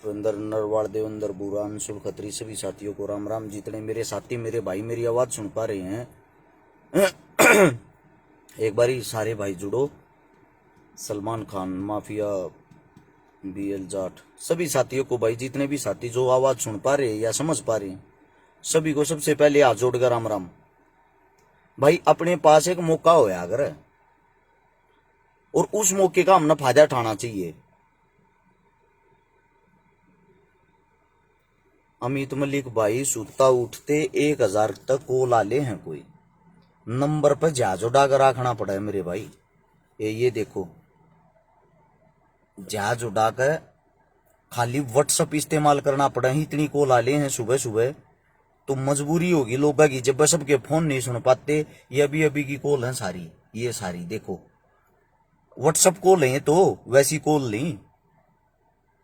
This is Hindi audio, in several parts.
सुरेंद्र नरवाल, देवेंद्र बुरा, अंशुल खत्री, सभी साथियों को राम राम। जितने मेरे साथी, मेरे भाई मेरी आवाज सुन पा रहे हैं, एक बारी सारे भाई जुड़ो। सलमान खान, माफिया, BL जाट, सभी साथियों को भाई, जितने भी साथी जो आवाज सुन पा रहे हैं या समझ पा रहे हैं, सभी को सबसे पहले हाथ जोड़कर राम राम। भाई अपने पास एक मौका होया अगर, और उस मौके का हमने फायदा उठाना चाहिए। अमित मलिक भाई, सुता उठते 1000 तक कॉल आले हैं, कोई नंबर पर जहाज उड़ा कर रखना पड़ा है मेरे भाई। ये देखो, जहाज उड़ाकर खाली व्हाट्सअप इस्तेमाल करना पड़ा है, इतनी कॉल आले हैं सुबह सुबह। तो मजबूरी होगी लोगों की, जब सबके फोन नहीं सुन पाते। ये अभी अभी की कॉल है सारी, ये सारी देखो व्हाट्सअप कॉल है, तो वैसी कॉल नहीं।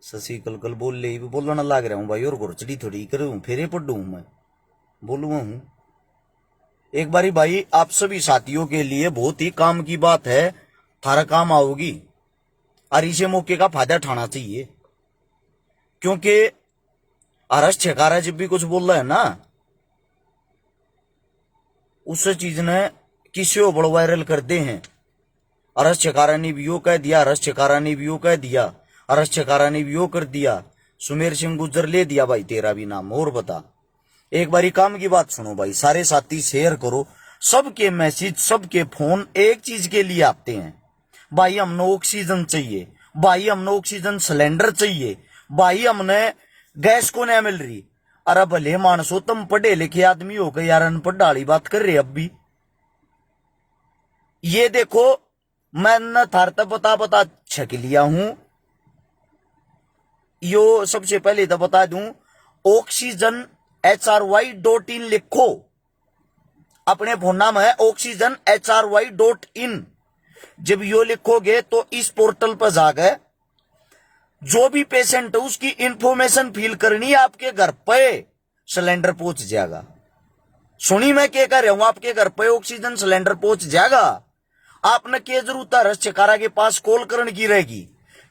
शशि कल बोल ले, बोलना लग रहा हूँ भाई, और घुरचड़ी थोड़ी करूँ, फेरे पढ़ू मैं, बोलूँ हूँ। एक बारी भाई आप सभी साथियों के लिए बहुत ही काम की बात है, थारा काम आओगी, और इसे मौके का फायदा उठाना चाहिए। क्योंकि आरस छकारा जब भी कुछ बोल रहा है ना, उस चीज ने किसी को बड़ा वायरल कर दे हैं। अरस छकारा ने भी यो कह दिया, अरस छकारा ने भी यो कह दिया, अरस छकारा ने भी यो कर दिया, सुमेर सिंह गुज्जर ले दिया भाई तेरा भी नाम। और बता, एक बारी काम की बात सुनो भाई, सारे साथी शेयर करो। सबके मैसेज, सबके फोन एक चीज के लिए आते हैं, भाई हमने ऑक्सीजन चाहिए, भाई हमने ऑक्सीजन सिलेंडर चाहिए, भाई हमने गैस को नहीं मिल रही। अरे भले मानसो, तुम पढ़े लिखे आदमी हो गए यार, अनपढ़ डाली बात कर रहे अब भी। ये देखो, मैं न थारता बता छक लिया हूं। यो सबसे पहले तो बता दूं, ऑक्सीजन HRY.in लिखो, अपने फोन नाम है ऑक्सीजन HRY.in। जब यो लिखोगे तो इस पोर्टल पर जाकर जो भी पेशेंट है उसकी इंफॉर्मेशन फिल करनी है, आपके घर पे सिलेंडर पहुंच जाएगा। सुनी मैं क्या कर रहा हूं, आपके घर पे ऑक्सीजन सिलेंडर पहुंच जाएगा। आपने क्या जरूरत है रसचकारा के पास कॉल करने की रहेगी,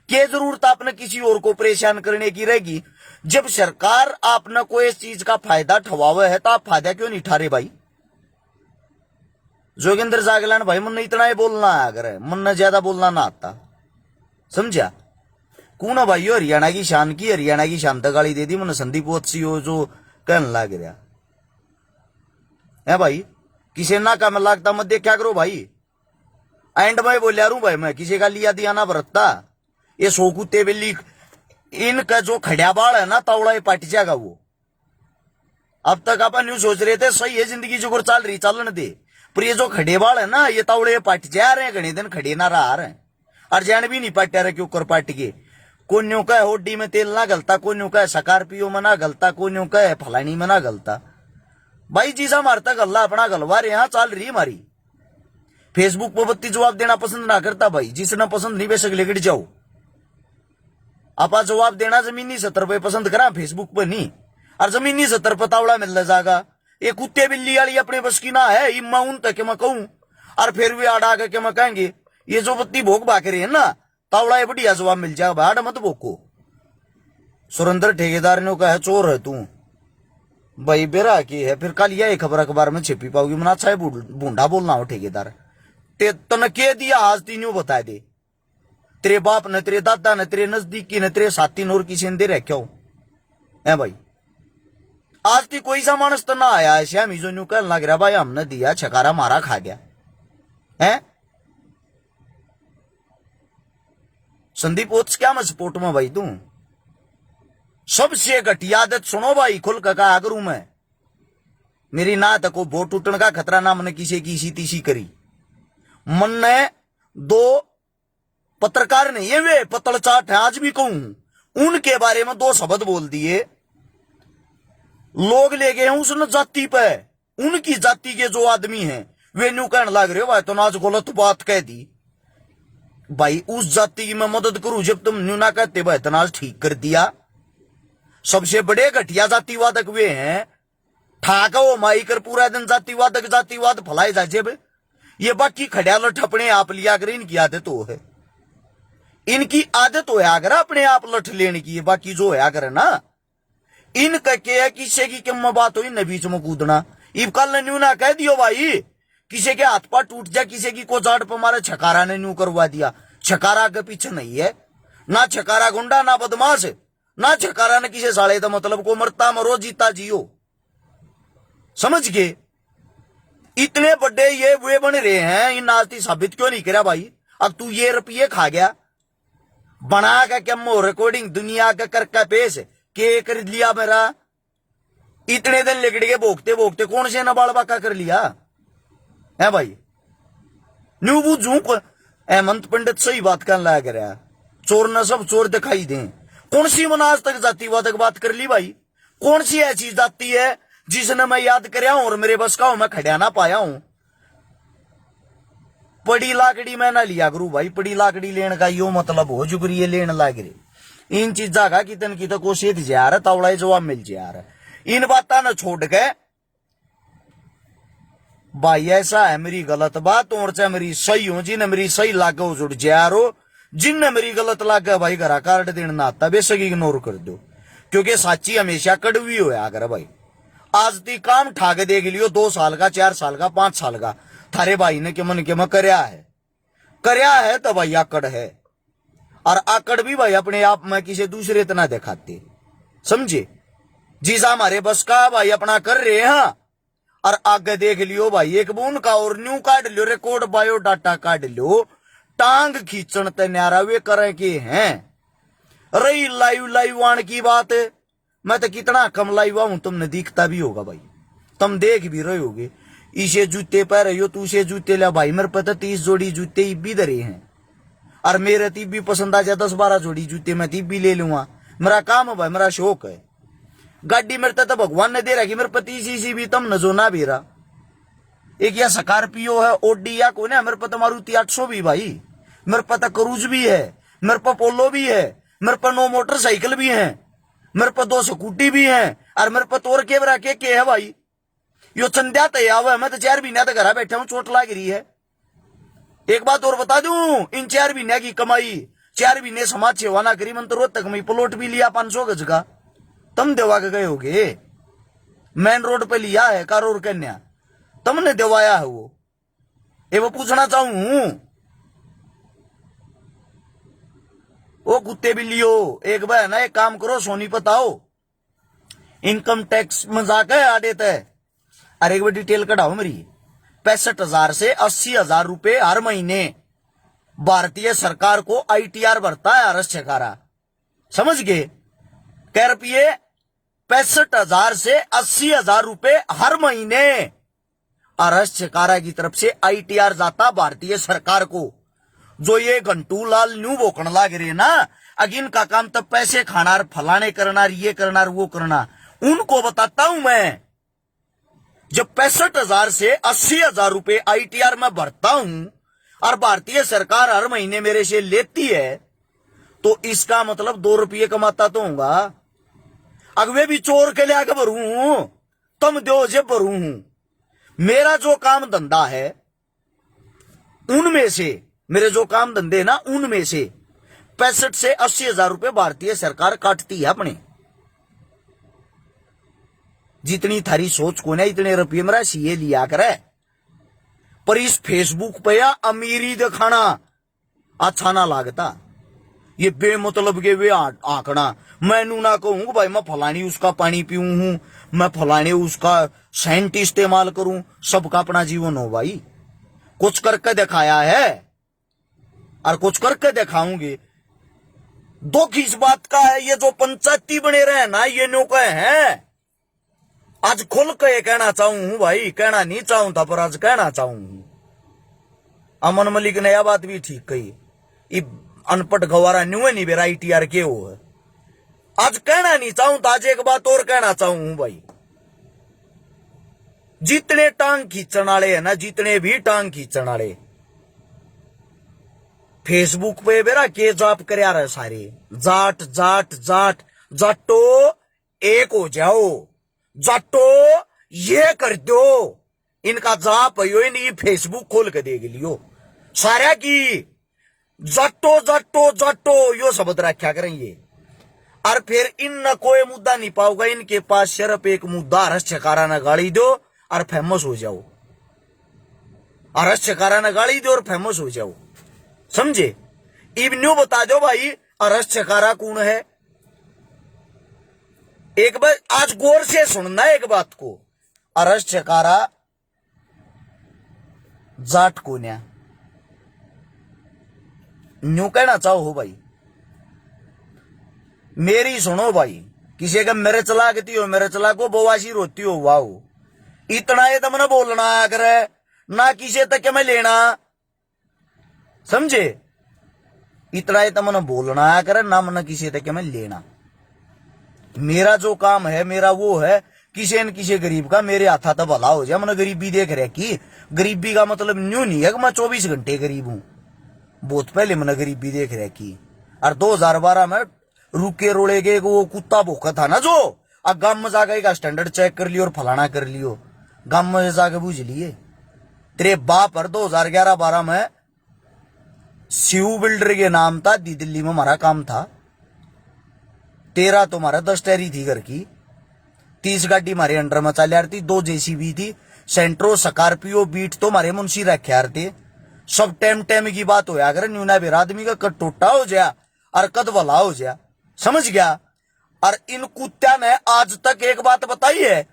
क्या जरूरत आपने किसी और को परेशान करने की रहेगी। जब सरकार आपने कोई इस चीज का फायदा ठवावे है, तो आप फायदा क्यों नहीं उठा रहे भाई। जोगिंदर जागलान भाई, मन इतना ही बोलना है, अगर मन ज्यादा बोलना ना आता, समझा। कौन है भाई, हरियाणा की शान की, हरियाणा की शान तक गाली दे दी मैंने संदीप ओत्सी हो जो कहने लग रहा है भाई। किसी ना काम लगता मत देखा करो भाई। एंड में बोलिया रू भाई, मैं किसी का लिया दिया ना बरतता। ये सो कुत्ते बिल्ली, इनका जो खड़िया बाल है ना, तावड़ा ये पट जाएगा वो। अब तक अपन न्यू सोच रहे थे सही है जिंदगी जो चल रही चलन दे, पर ये जो खड़े बाल है ना, ये तावड़े पट जा रहे हैं, घने दिन खड़े ना रहा रहे, अर्जन भी नहीं पट रहे क्यों कर पट के। कोन्यों का होडी में तेल ना गलता, कोन्यों का स्कॉर्पियो में ना गलता, कोन्यों का फलानी में ना गलता। भाई जीजा मारता गल्ला अपना गलवा रहे, यहां चल रही हमारी। फेसबुक पर बत्ती जवाब देना पसंद ना करता भाई, जिसने पसंद नहीं बेशक लेकर जाओ। आप जवाब देना जमीनी सतर पे पसंद करा, फेसबुक पर नहीं। और जमीनी सतर पर तावड़ा मिल जाएगा। ये कुत्ते बिल्ली वाली अपने बस की ना है, इम्मा उन तक मैं कहूं, और फिर भी आड़ा के मैं कहेंगे ये जो बत्ती भोग बाक रही है ना, तावड़ा ये बढ़िया जवाब मिल जाएगा, भाड़ मत भोको। सुरेंद्र ठेकेदार ने कहा चोर है तू भाई, बेरा की है। फिर कल यह खबर अखबार में छिपी पाओगी, मना अच्छा बूढ़ा बोलना हो ठेकेदार। तने के दिया आज तीनों बता दे, तेरे बाप ने, तेरे दादा ने, तेरे नजदीकी ने, तेरे साथी ने, और किसी ने दे रखे हो है भाई। आज की कोई सा मानस तो ना आया है श्यामी जो न्यू कहने लग रहा भाई हमने दिया छकारा मारा खा गया है। संदीप ओत्स क्या मैं सपोर्ट में भाई तू। सबसे घटिया आदत सुनो भाई, खुल का आगरू में मेरी ना तको वोट टूटने का खतरा ना मैंने किसी की इसी तीसी करी। मन ने दो पत्रकार ने ये वे पतल चाट है, आज भी कहूं, उनके बारे में 2 शब्द बोल दिए, लोग ले गए हैं उस जाति पे। उनकी जाति के जो आदमी हैं वे न्यू कहने लग रहे हो भाई, तो आज गलत बात कह दी भाई। उस जाति की मैं मदद करूं, जब तुम न्यू ना कहते भाई तो आज ठीक कर दिया। सबसे बड़े घटिया जातिवादक वे हैं, ठाका वो माई कर पूरा दिन जातिवाद फैलाए जा जेब। ये बाकी खड़िया ठपने आप लिया कर, इनकी आदत तो है। इनकी आदत होया करे अपने आप लठ लेने की, बाकी जो होया करे ना इन के किसी की कम बात हुई न बीच में कूदना। इब कल न्यू ना कह दियो भाई किसी के हाथ पार टूट जाए, किसी की को जाट पर मारे, छकारा ने न्यू करवा दिया। छकारा के पीछे नहीं है ना छकारा गुंडा ना बदमाश, ना छकारा ने किसी साले का मतलब को मरता मरो जीता जियो, समझ के। इतने बड़े ये वे बन रहे हैं, इन नाजती साबित क्यों नहीं करा भाई। अब तू ये रुपये खा गया बना का क्या मो रिकॉर्डिंग दुनिया का करके पेश के कर लिया मेरा, इतने दिन लिगड़ के भोगते भोगते कौन से न बाल बाका कर लिया है भाई। न्यू बुझू हेमंत पंडित सही बात कहने लग रहा, चोर न सब चोर दिखाई दें। कौन सी मन आज तक जातिवादक बात कर ली भाई, कौन सी ऐसी जाति है जिसने मैं याद करया हूं और मेरे बस का हूं मैं खड़ा ना पाया हूं। पड़ी लाकड़ी मैं ना लिया करू भाई, पड़ी लाकड़ी लेने का यो मतलब हो जुगरी ये लेने लाग रहे। इन चीजा का कितन की तो कोशिश जा रहा तावड़ा जवाब मिल जा रहा। इन बात न छोड़ के भाई ऐसा है मेरी गलत बात और चाहे मेरी सही हो, जिन्हें मेरी सही लागे हो जुड़ जा रो, जिन्हें मेरी गलत लागे भाई घरा कार्ड देना ना आता बेशक इग्नोर कर दो, क्योंकि साची हमेशा कड़वी हो अगर भाई। आज ती काम ठाके देख लियो 2 साल का 4 साल का 5 साल का थारे भाई ने के मन के में करया है तो भाई आकड़ है। और आकड़ भी भाई अपने आप में किसी दूसरे इतना दिखाते, समझे। जीसा हमारे बस का भाई अपना कर रहे हैं और आगे देख लियो भाई एक बून का और न्यू काट लियो, रिकॉर्ड बायोडाटा काट लियो, टांग खींचन ते न्यारा वे करें के हैं। रही लाइव आन की बात, मैं तो कितना कम लाइव हूं तुमने दिखता भी होगा भाई, तुम देख भी रहे होगे। इसे जूते पह रहे हो तू से जूते ले भाई, मेरे पता 30 जोड़ी जूते भी धरे हैं और मेरे तीब भी पसंद आ जाए 10-12 जोड़ी जूते मैं तीब भी ले लूंगा। मेरा काम है भाई, मेरा शौक है। गाड़ी मेरे तो भगवान ने दे रहा कि मेरे पति सी भी तम नजो ना भी रहा। एक या स्कॉर्पियो है ओडी या कौन है, मेरे पता मारुति 800 भी भाई, मेरे पता क्रूज भी है, मेरे पास पोलो भी है, मेरे पास 9 मोटरसाइकिल भी है, मेरे पास 2 स्कूटी भी है और मेरे पास तोड़ के है भाई। यो चंद्या तैयार है, मैं तो 4 महीना तक घर बैठा हूं, चोट लग रही है। एक बात और बता दूं, इन 4 महीने की कमाई 4 महीने समाज सेवा ना करी, मन तो रोज तक मैं प्लॉट भी लिया 500 गज का, तुम देवा के गए होगे। मेन रोड पे लिया है कारोर कन्या, तुमने देवाया है वो। ये वो पूछना चाहूं वो कुत्ते भी लियो एक बार ना, एक काम करो सोनी बताओ इनकम टैक्स में जाकर आ देता है। अरे एक बार डिटेल कढ़ाओ मेरी, 65,000 से 80,000 रुपए हर महीने भारतीय सरकार को ITR भरता है आरएस छकारा, समझ गए। कह रुपये 65,000 से 80,000 रुपए हर महीने आरएस छकारा की तरफ से ITR जाता भारतीय सरकार को। जो ये घंटू लाल न्यू भोकण लाग रहे ना, अगिन का काम तब पैसे खाना फलाने करना ये करना वो करना, उनको बताता हूं मैं। जब 65,000 से 80,000 रुपए ITR में भरता हूं और भारतीय सरकार हर महीने मेरे से लेती है, तो इसका मतलब 2 रुपये कमाता तो होगा। अगवे भी चोर के लिए आगे भरू, तुम दो जब भरू हूं। मेरा जो काम धंधा है उनमें से, मेरे जो काम धंधे ना उनमें से 65 से 80,000 रुपए भारतीय सरकार काटती है अपने। जितनी थारी सोच को ना इतने रुपये मेरा सीए लिया करे, पर इस फेसबुक पे या अमीरी दिखाना अच्छा ना लागता। ये बेमतलब के वे आंकड़ा, मैं नू ना कहूं भाई मैं फलानी उसका पानी पीऊं हूं, मैं फलाने उसका सेंट इस्तेमाल करूं, सबका अपना जीवन हो भाई। कुछ करके दिखाया है और कुछ करके दिखाऊंगे। दुख इस बात का है ये जो पंचायती बने रहे ना ये नो कहे हैं। आज खुल के कहना चाहूं भाई, कहना नहीं चाहूं था पर आज कहना चाहूं। अमन मलिक ने यह बात भी ठीक कही, अनपढ़ गवारा न्यू नहीं बेरा ITR के हो है। आज कहना नहीं चाहूं था, आज एक बात और कहना चाहूं भाई। जितने टांग खींचने वाले है ना, जितने भी टांग खींचने वाले फेसबुक पे बेरा के जाप कर रहे सारे, जाट जाट जाट जाटो एक हो जाओ, जाटो ये कर दो, इनका जाप यो नहीं। फेसबुक खोल के देख लियो सारा की जाटो जाटो जाटो यो शब्द रखा करेंगे। और फिर इन न कोई मुद्दा नहीं पाओगा, इनके पास सिर्फ एक मुद्दा, रश्यकारा न गाड़ी दो और फेमस हो जाओ, रश्यकारा न गाड़ी दो और फेमस हो जाओ, समझे। इब न्यू बता दो भाई रश्यकारा कौन है। एक बार आज गौर से सुनना एक बात को, रश्यकारा जाट कौन है, न्यू कहना चाहो हो भाई, मेरी सुनो भाई। किसी का मेरे चला कहती हो, मेरे चला को बवासी रोती हो, वाह इतना ये तुमने बोलना अगर ना किसी तक मैं लेना, समझे। इतना ये तुमने बोलना अगर ना मन किसी तक मैं लेना। मेरा जो काम है मेरा वो है, किसी न किसी गरीब का मेरे हाथा तो भला हो जाए। मैंने गरीबी देख रहे की, गरीबी का मतलब न्यू नहीं है कि मैं 24 घंटे गरीब हूं, बहुत पहले मैंने गरीबी देख रहे की। और 2012 में रुके रोड़े के वो कुत्ता भूखा था ना, जो अब गांव में जाकर का स्टैंडर्ड चेक कर लियो और फलाना कर लियो, गांव में जाके बुझ लिए। तेरे बाप पर 2011-12 में शिव बिल्डर के नाम था, दिल्ली में हमारा काम था। 13 तो हमारा 10 टैरी थी घर की, 30 गाड़ी हमारे अंडर में चल रही थी, 2 जेसीबी थी, सेंट्रो स्कॉर्पियो बीट तो हमारे मुंशी रखे यार थे। सब टाइम की बात हो, अगर न्यूना बेर आदमी का कद टोटा हो जाए और कद भला हो जाए, समझ गया। और इन कुत्त्या ने आज तक एक बात बताई है,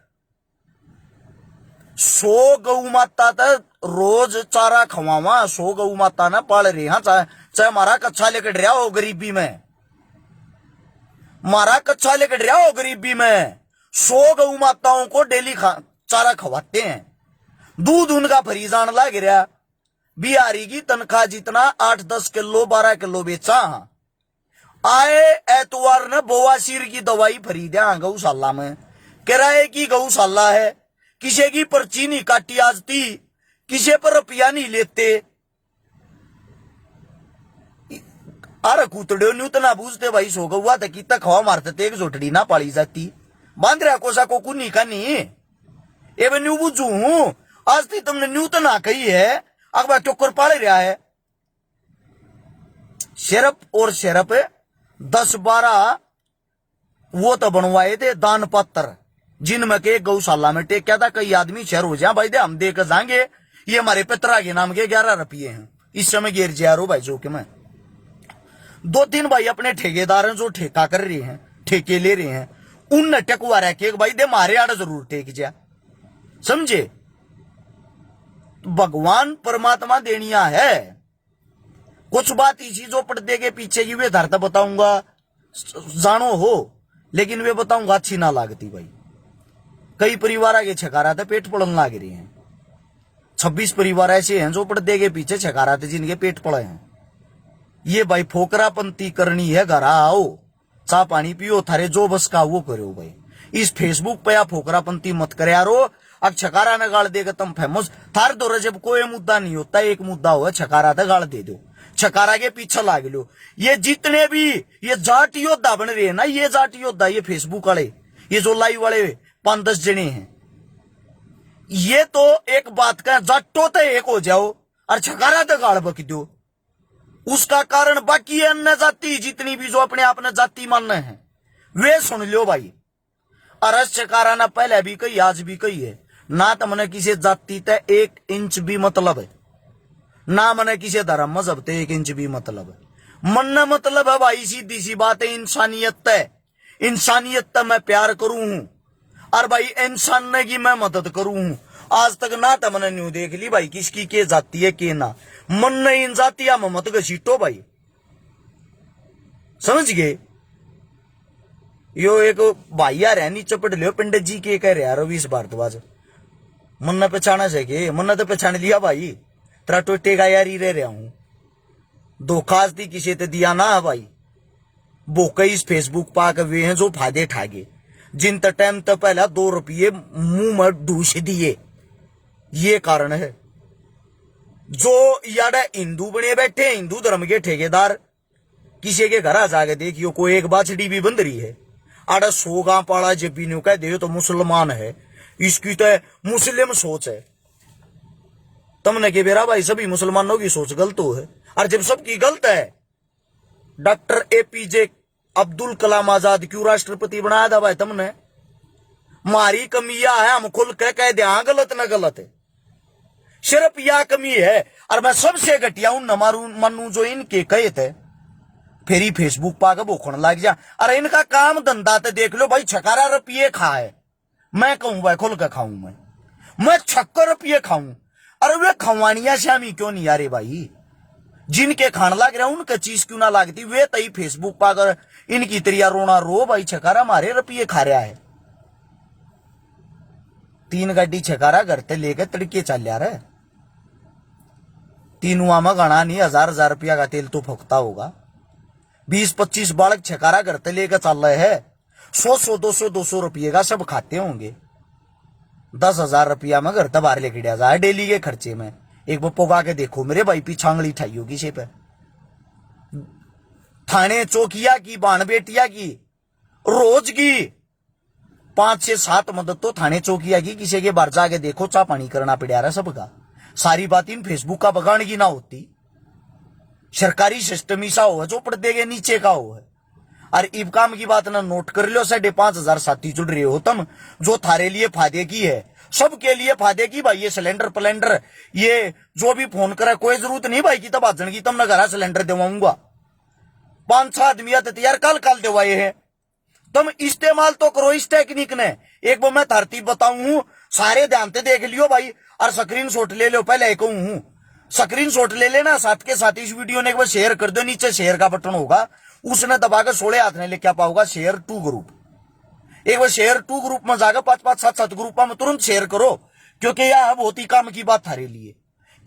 100 गौ माता तक रोज चारा खवावा, 100 गौ माता ने पाल रही। हाँ, चाहे हमारा कच्चा लेकर रहा हो गरीबी में, मारा कच्चा लेकर रहा हो गरीबी में, 100 गौ माताओं को डेली चारा खवाते हैं। दूध उनका फरीजान लग रहा, बिहारी की तनख्वाह जितना 8-10 किलो 12 किलो बेचा। आए एतवार ने बवासीर की दवाई खरीदा गौशाला में, किराए की गौशाला है, किसी की पर्ची नहीं काटी आज थी, किसी पर रुपया नहीं लेते। अरे कुतड़े न्यू तो ना बूझते भाई, सो गौआ तक की तक हवा मारते थे, एक जोटड़ी ना पाली जाती, बांध रहा कोसा को कुनी का नहीं। एवं न्यू बुझू हूं, आज थी तुमने न्यू तो ना कही है, अखबार टोकर पाल रहा है। सिर्फ और सिर्फ 10-12 वो तो बनवाए थे दान पत्र, जिनमें के गौशाला में टेक था। कई आदमी शहर हो जाए भाई दे हम देकर जाएंगे, ये हमारे पितरा के नाम के 11 रुपये हैं इस समय गिर जा रो भाई। जो कि मैं 2-3 भाई अपने ठेकेदार हैं जो ठेका कर रहे हैं, ठेके ले रहे हैं, उन टकवा रह के भाई दे मारे आड़ जरूर टेक जा, समझे। भगवान परमात्मा देनिया है। कुछ बात इसी जो पर्दे के पीछे की वे धरता बताऊंगा, जानो हो, लेकिन वे बताऊंगा अच्छी ना लागती भाई। कई परिवार आगे छकारा थे, पेट पड़न लाग रहे हैं। 26 परिवार ऐसे हैं जो पर्दे के पीछे छकारा थे, जिनके पेट पड़े हैं। ये भाई फोकरापंती करनी है, घर आओ चाह पानी पियो, थारे जो बस का वो करो भाई। इस फेसबुक पे आप फोकरापंती मत करे यारो। अब छकारा न गाड़ देगा तुम फेमस, थार दो जब कोई मुद्दा नहीं होता, एक मुद्दा हो छकारा था गाड़ दे दो, छकारा के पीछे लाग लो। ये जितने भी ये जाट योद्धा बन रहे हैं ना, ये जाट योद्धा, ये फेसबुक वाले, ये जो लाइव वाले 5-10 जने हैं, ये तो एक बात का जाटो तो एक हो जाओ और छकारा तो गाड़ बक दो। उसका कारण बाकी है अन्य जाति जितनी भी जो अपने आप ने जाति मानना है, वे सुन लो भाई। अरस छकारा ना पहले भी कही आज भी कही है, ना तो मैंने किसी जाति ते 1 इंच भी मतलब है, ना मैंने किसी धर्म मजहब ते 1 इंच भी मतलब है। मन मतलब है भाई सीधी सी बात है, इंसानियत है। इंसानियत तो मैं प्यार करूं हूं और भाई इंसान ने की मैं मदद करूं हूं। आज तक ना तो मैंने न्यू देख ली भाई किसकी के जाती है के ना, मन ने इन जातिया में मत घसीटो भाई, समझ गए। यो एक भाई यार है नी चपट लियो पंडित जी के कह रहे रवीश भारद्वाज, मन ने पहचाना चाहिए, मन ने तो पहचान लिया भाई, तेरा टोटे का यार ही रह रहा हूं। धोखा दी किसी ते दिया ना भाई, बोके इस फेसबुक पाक वे हैं जो फायदे ठागे, जिन तक टाइम तक पहला 2 रुपये मुंह में ढूस दिए, ये कारण है। जो यार हिंदू बने बैठे, हिंदू धर्म के ठेकेदार, किसी के घर आ जाके देखियो कोई एक बाछड़ी भी बंद रही है, आड़ा 100 गांव पाड़ा जब भी न्यू कह दे तो मुसलमान है, इसकी तो मुस्लिम सोच है। तुमने के बेरा भाई सभी मुसलमानों की सोच गलत हो है, और जब सबकी गलत है, डॉक्टर एपीजे अब्दुल कलाम आजाद क्यों राष्ट्रपति बनाया था भाई तुमने? मारी कमियां है, हम खुल के कह दे हाँ गलत न गलत है, सिर्फ यह कमी है। और मैं सबसे घटिया उन मारू मनु जो इनके कहे थे, फिर ही फेसबुक पा के भूखण लग जा। अरे इनका काम धंधा तो देख लो भाई, 6 रुपये खाए, मैं कहूं भाई खुल के खाऊं, मैं 6 रुपये खाऊं। अरे वे खवानिया श्यामी क्यों नहीं आ रहे भाई? जिनके खान लग रहा उनके चीज क्यों ना लगती? वे तई फेसबुक पाकर इनकी तरिया रोना रो भाई, 6 हमारे रुपये खा रहा है। 3 गाड़ी 6 घर ते लेके तड़के चल रहा है, तीनुआ में गणा नहीं, 1000 रुपया का तेल तो फूकता होगा। 20-25 बालक 6 घर ते लेके चल रहे हैं, 100-200 रुपये का सब खाते होंगे। 10,000 रुपया में घर तबार लेके जाए डेली के खर्चे में। एक बार पोगा के देखो मेरे भाई, पिछांगली ठाई होगी से पे। थाने चौकिया की, बाण बेटिया की, रोज की 5 से 7 मदद तो थाने चौकिया की, किसी के बाहर जाके देखो चा पानी करना पड़ा रहा सबका। सारी बात इन फेसबुक का बगाड़ की ना होती। सरकारी सिस्टम ऐसा हो जो पर्दे के नीचे का हो है। और इब काम की बात ना नोट कर लो, 5,500 साथी जुड़ रहे हो तुम, जो थारे लिए फायदे की है, सबके लिए फायदे की भाई। ये सिलेंडर प्लेंडर ये जो भी फोन करे, कोई जरूरत नहीं भाई की तब आजन की, तुम घर सिलेंडर दिवाऊंगा। 5-6 आदमी तैयार कल दिवाए है, तुम इस्तेमाल तो करो इस टेक्निक ने। एक बार मैं धरती बताऊं, सारे ध्यान से देख लियो भाई, और स्क्रीन शॉट ले लो। पहले कहूं स्क्रीन शॉट ले लेना, साथ के साथ इस वीडियो ने एक बार शेयर कर दो। नीचे शेयर का बटन होगा, उसने दबाकर 16 हाथ में लेके पाओगा शेयर टू ग्रुप। एक बार शेयर टू ग्रुप में जाकर 5-5, 7-7 ग्रुप में तुरंत शेयर करो, क्योंकि यह बहुत ही काम की बात थारे लिए,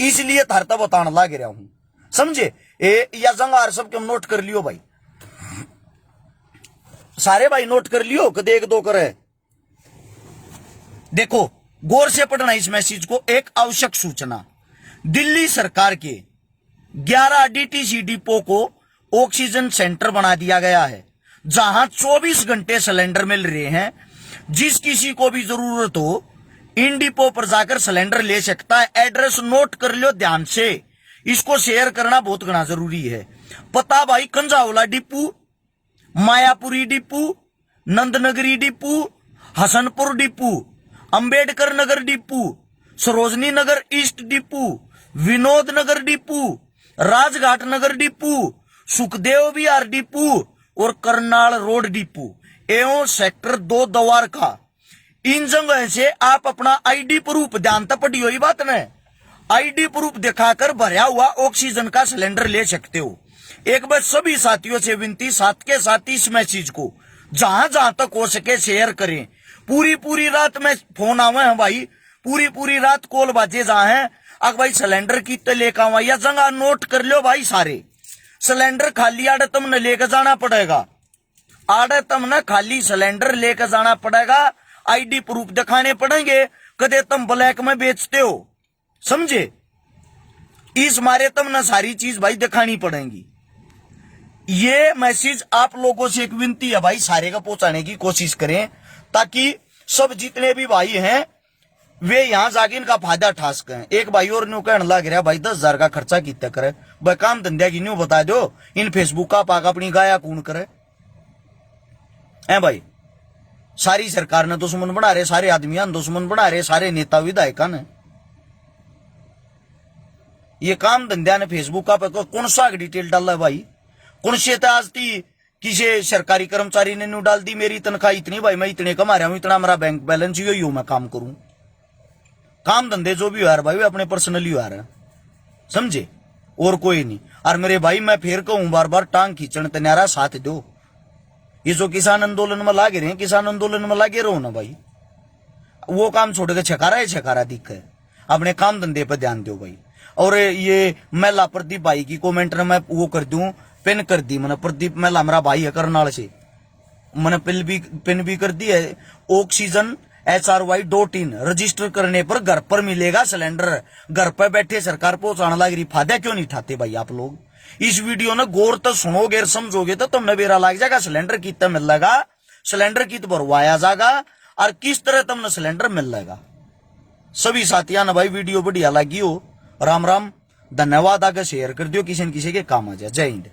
इसलिए थारता बताने लग रहा हूं, समझे? या जंगार सब क्यों नोट कर लियो भाई, सारे भाई नोट कर लियो कि देख दो करे। देखो गौर से पढ़ना इस मैसेज को। एक आवश्यक सूचना, दिल्ली सरकार के 11 डीटीसी डिपो को ऑक्सीजन सेंटर बना दिया गया है, जहां 24 घंटे सिलेंडर मिल रहे हैं। जिस किसी को भी जरूरत हो इन डिपो पर जाकर सिलेंडर ले सकता है। एड्रेस नोट कर लो ध्यान से, इसको शेयर करना बहुत घना जरूरी है। पता भाई, Kanjhawala depot, Mayapuri depot, Nand Nagri depot, Hasanpur depot, Ambedkar Nagar depot, Sarojini Nagar east depot, Vinod Nagar depot, Rajghat Nagar depot, Sukhdev Vihar depot और करनाल रोड डिपू एवं सेक्टर 2 द्वारका। इन जगह से आप अपना आईडी प्रूफ, ध्यान तक पड़ी हुई बात ने, आईडी प्रूफ दिखाकर भरा हुआ ऑक्सीजन का सिलेंडर ले सकते हो। एक बार सभी साथियों से विनती, साथ के साथ इस मैसेज को जहां जहां तक हो सके शेयर करें। पूरी रात में फोन आवे हैं भाई, पूरी रात कॉल बाजे जहां है, अगर भाई सिलेंडर की तो लेकर आवा, या जगह नोट कर लो भाई सारे। सिलेंडर खाली आड़े तुमने लेकर जाना पड़ेगा, आड़े तुमने खाली सिलेंडर लेकर जाना पड़ेगा। आईडी प्रूफ दिखाने पड़ेंगे, कदे तुम ब्लैक में बेचते हो, समझे? इस मारे तुमने सारी चीज भाई दिखानी पड़ेगी। ये मैसेज आप लोगों से एक विनती है भाई, सारे का पहुंचाने की कोशिश करें, ताकि सब जितने भी भाई हैं वे यहां जाके इनका फायदा उठा सकें। एक भाई और न्यू कहने लग रहा भाई 10,000 का खर्चा कितना करे भाई, काम धंधे की न्यू बता दो, इन फेसबुक का पाक अपनी गाया कौन करे है भाई? सारी सरकार ने दुश्मन बना रहे, सारे आदमियां दुश्मन बना रहे, सारे नेता विधायक ने। ये काम धंधा ने फेसबुक का कौन सा डिटेल डाला है भाई? कौन से आज थी किसी सरकारी कर्मचारी ने न्यू डाल दी मेरी तनख्वाह इतनी भाई, मैं इतने कमा रहा हूं, इतना मेरा बैंक बैलेंस यही हो, मैं काम करूं। काम धंधे जो भी हो रहा भाई अपने पर्सनली हो रहा है, समझे? और कोई नहीं। और मेरे भाई मैं फिर कहूं बार बार, टांग खींचने तनारा साथ दो। ये जो किसान आंदोलन में लागे रहे, किसान आंदोलन में लागे रहो ना भाई, वो काम छोड़ के छकारा दिख है, अपने काम धंधे पर ध्यान दो भाई। और ये महिला प्रदीप भाई की कमेंट में मैं वो कर दूं, पिन कर दी मैंने, प्रदीप महिला मेरा भाई है करनाल से, मैंने पिन भी कर दी है। ऑक्सीजन HRY.in रजिस्टर करने पर घर पर मिलेगा सिलेंडर। घर पर बैठे सरकार पहुंचाने लग रही, फायदा क्यों नहीं उठाते भाई आप लोग? इस वीडियो ने गौर तो सुनोगे, समझोगे तो तुमने बेरा लग जाएगा सिलेंडर कितना मिल जाएगा, सिलेंडर कित भरवाया जाएगा और किस तरह तुमने सिलेंडर मिल जाएगा। सभी साथियों ने भाई वीडियो बढ़िया लगी हो राम राम, धन्यवाद। आगे शेयर कर दियो, किसी न किसी के काम आ जाए। जय हिंद।